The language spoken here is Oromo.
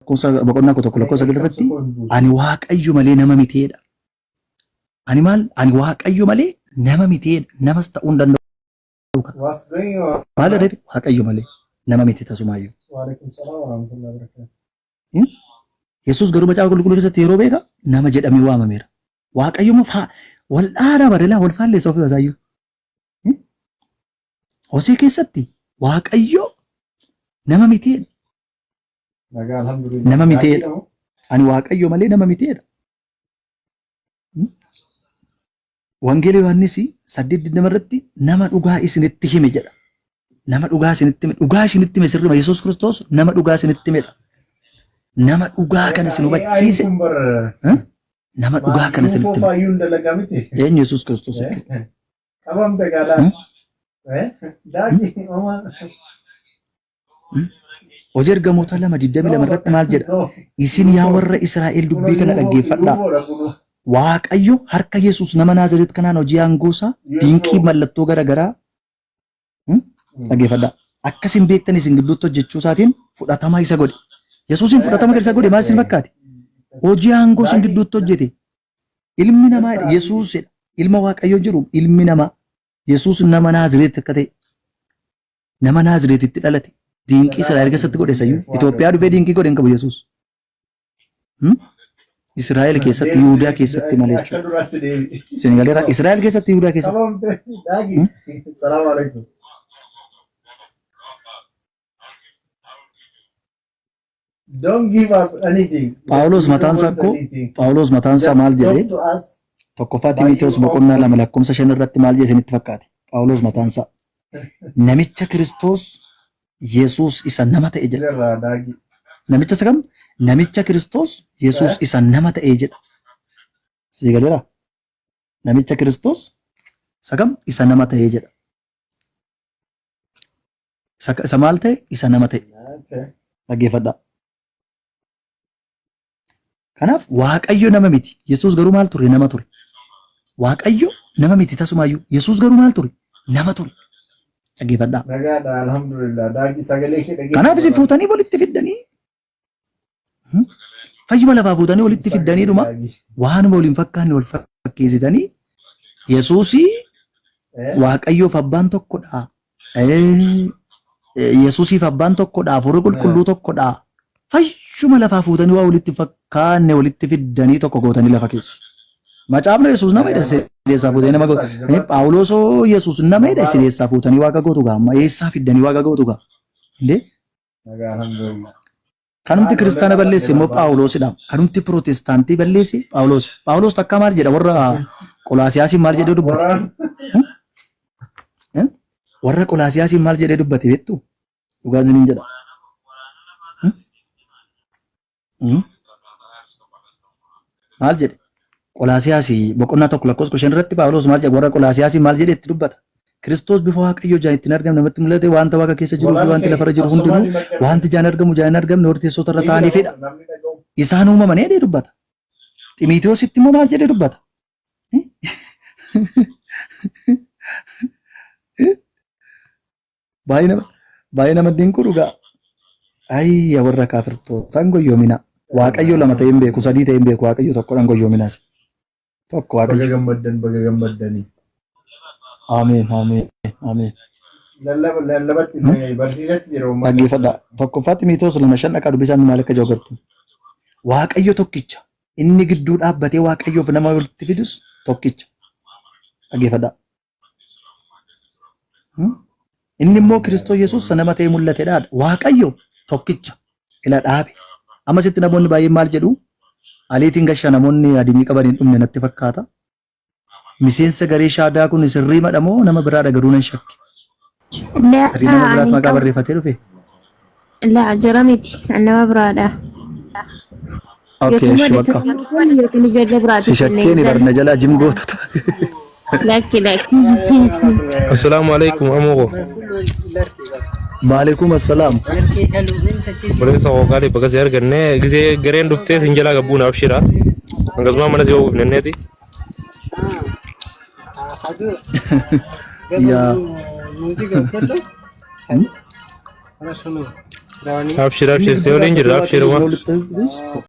lakkoofsa boqonnaa tokko lakkoofsa 9 irratti ani waaqayyo malee nama miteedha. Ani maal? Ani waaqayyo malee nama miteedha. Namas ta'uu hin danda'u. Maal jedhee waaqayyo malee nama miti tasumaayyuu. Yesuus garuu macaafa qulqulluu keessatti yeroo beeka nama jedhamee waamameera. Waaqayyo wal dhaadaa bareedaa wal faalleessa ofii wasaayyuu. Hosee keessatti waaqayyo nama miteedha. Nama miteedha. Ani waaqayyo malee nama miteedha. Wangeela Yohaannis 8:20 irratti nama dhugaa isinitti hime jedha. Nama dhugaa isinitti hime. Dhugaa isinitti hime sirriima Yesuus Kiristoos nama dhugaa isinitti himedha. Nama dhugaa kana isin hubachiise. Nama dhugaa kana isinitti hime. Eenyu Yesuus Kiristoos jechuudha. Hojii ergamoota 2:22 irratti maal jedha? Isin yaa warra Israa'el dubbii kana dhaggeeffadhaa. Waaqayyo harka Yesuus nama Naazreet kanaan hojii aangoosaa dinqii mallattoo garaagaraa dhaggeeffadhaa. Akkasiin beektan isin gidduutti hojjechuu isaatiin fudhatama isa godhe. Yesuusin fudhatama isa godhe maal isin fakkaate? Hojii aangoo isin gidduutti hojjete. Ilmi namaa Yesuus ilma Waaqayyoo jiru ilmi namaa Yesuus nama Naazreet akka ta'e nama Naazreetitti dhalate dinqii Israa'el keessatti godhe sayyuu Itoophiyaa dhufee dinqii godhe hin qabu Yesuus. Israa'el keessatti Yihuudaa keessatti malee jechuudha. Isin galeera Israa'el keessatti Yihuudaa keessatti. Salaamu alaykum. Don't give us anything. Phaawulos mataansaa maal jedhee tokkoffaa Timootewos boqonnaa 2 lakkoofsa 5 irratti maal jedhe isinitti fakkaate? Phaawulos mataansaa namicha Kiristoos Yesuus isa nama ta'e jedha. Namicha isa kam? Namicha Kiristoos Yesuus isa nama ta'e jedha. Sii galeera? Namicha Kiristoos isa kam? Isa nama ta'e jedha. Isa maal ta'e? Isa nama ta'e. Dhaggeeffadhaa. Kanaaf Waaqayyo nama miti. Yesuus garuu maal ture? Nama ture. Waaqayyo nama miti tasumaayyuu. Yesuus garuu maal ture? Nama ture. Dhaggeeffadhaa. Kanaaf isin fuutanii walitti fiddanii fayyuma lafaa fuutanii walitti fiddaniidhuma waanuma waliin fakkaanne wal fakkeessitanii Yesuusii Waaqayyoof abbaan tokkodha. Yesuusiif abbaan tokkodha. Hafuurri qulqulluu tokkodha. Fayyuma lafaa fuutanii waa walitti fakkaanne walitti fiddanii tokko gootanii lafa keessu. Macaafni Yesuus nama hidha sideessaa fuutanii nama gootu. Phaawulos Yesuus nama hidha sideessaa fuutanii waaqa gootu gaa. Amma eessaa fiddanii waaqa gootu gaa. Indee? Kanumti kiristaana balleesse immoo Phaawulosidha. Kanumti pirootestaantii balleesse Phaawulos. Phaawulos takka maal jedha warra Qolaasiyaasiin maal jedhee dubbate? Warra Qolaasiyaasiin maal jedhee dubbate beektu? Dhugaa isiniin jedha. Maal jedhe? Qolaasiyaasii boqonnaa 1 lakkoofsa 5 irratti Phaawulos maal jedha? Warra Qolaasiyaasiin maal jedhee itti dubbata? Kiristoos bifa Waaqayyoo jaan ittiin argamu namatti mul'ate wanta waaqa keessa jiru fi wanti lafarra jiru hundinuu wanti jaan argamu jaan hin argamne warri teessota irra taa'aniifidha. Isaan uumaman jedhee dubbata. Ximiitiyoositti immoo maal jedhee dubbata? Baay'ee nama dinqu dhugaa. Ayya warra kaafirtootaan goyyoomina. Waaqayyo lama ta'ee hin beeku, sadii ta'ee hin beeku, Waaqayyo tokkodhaan goyyoominaas. Tokko Waaqayyo. Baga gammaddanii. Ameen, ameen, ameen. Lallabatti barsiisatti yeroo ammaa. Dhaggeeffadhaa. Tokkoffaa Ximiitiyoos 2:5 dhaqaa dubbisaan maal akka jiru agartu. Waaqayyo tokkicha. Inni gidduu dhaabbatee Waaqayyoof nama walitti fidus tokkicha. Dhaggeeffadhaa. Inni immoo Kiristoos Yesuus nama ta'ee mul'atedha. Waaqayyo tokkicha. Ila dhaabe. Amma sitti namoonni baay'een maal jedhu? Aliitiin gashaa namoonni adimii qaban hin dhumne natti fakkaata. Miseensa garee shaadaa kun sirrii madhamoo nama biraadha garuu nan shakki. Nama biraat maqaa barreeffatee dhufe? Laa jara miti nama biraadha. Okay, bakka. Si shakkeeni barna jalaa jimgootota. Lakki. Assalamu alaikum amogo. Waalaikum assalaam. Barreessa hooqaalee bakka si arganne gisee gareen dhuftee sin jalaa gabbuun abshira. Akkasuma mana si hooquuf nenneeti. Ya. Abshir, si waliin jirra abshir waan.